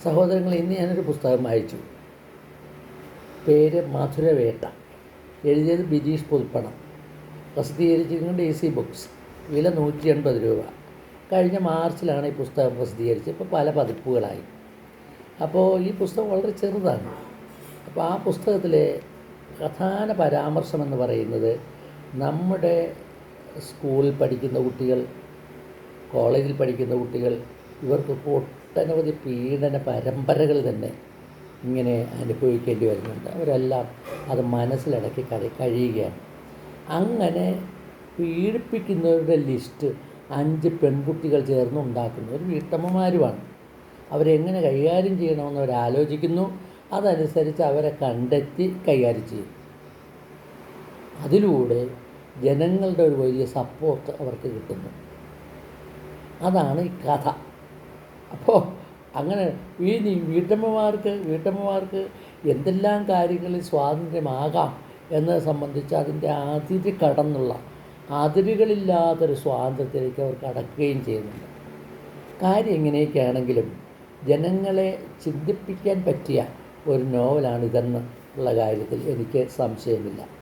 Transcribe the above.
സഹോദരങ്ങൾ, ഇന്ന് ഞാനൊരു പുസ്തകം വായിച്ചു. പേര് മധുരവേട്ട. എഴുതിയത് ബിജീഷ് പുൽപ്പണം. പ്രസിദ്ധീകരിച്ചിരിക്കുന്നത് DC books. വില 180 രൂപ. കഴിഞ്ഞ മാർച്ചിലാണ് ഈ പുസ്തകം പ്രസിദ്ധീകരിച്ചത്. ഇപ്പോൾ പല പതിപ്പുകളായി. അപ്പോൾ ഈ പുസ്തകം വളരെ ചെറുതാണ്. അപ്പോൾ ആ പുസ്തകത്തിലെ പ്രധാന പരാമർശമെന്ന് പറയുന്നത് നമ്മുടെ സ്കൂളിൽ പഠിക്കുന്ന കുട്ടികൾ, കോളേജിൽ പഠിക്കുന്ന കുട്ടികൾ, ഇവർക്ക് ഒട്ടനവധി പീഡന പരമ്പരകൾ തന്നെ ഇങ്ങനെ അനുഭവിക്കേണ്ടി വരുന്നുണ്ട്. അവരെല്ലാം അത് മനസ്സിലടക്കി കഴിയുകയാണ്. അങ്ങനെ പീഡിപ്പിക്കുന്നവരുടെ ലിസ്റ്റ് 5 പെൺകുട്ടികൾ ചേർന്ന് ഉണ്ടാക്കുന്ന ഒരു വീട്ടമ്മമാരുമാണ്. അവരെങ്ങനെ കൈകാര്യം ചെയ്യണമെന്ന് അവരാലോചിക്കുന്നു. അതനുസരിച്ച് അവരെ കണ്ടെത്തി കൈകാര്യം ചെയ്യും. അതിലൂടെ ജനങ്ങളുടെ ഒരു വലിയ സപ്പോർട്ട് അവർക്ക് കിട്ടുന്നു. അതാണ് ഈ കഥ. അപ്പോൾ അങ്ങനെ ഈ വീട്ടമ്മമാർക്ക് എന്തെല്ലാം കാര്യങ്ങളിൽ സ്വാതന്ത്ര്യമാകാം എന്നത് സംബന്ധിച്ച് അതിൻ്റെ അതിര് കടന്നുള്ള, അതിരുകളില്ലാത്തൊരു സ്വാതന്ത്ര്യത്തിലേക്ക് അവർ കടക്കുകയും ചെയ്യുന്നുണ്ട്. കാര്യം എങ്ങനെയൊക്കെയാണെങ്കിലും ജനങ്ങളെ ചിന്തിപ്പിക്കാൻ പറ്റിയ ഒരു നോവലാണിതെന്ന് ഉള്ള കാര്യത്തിൽ എനിക്ക് സംശയമില്ല.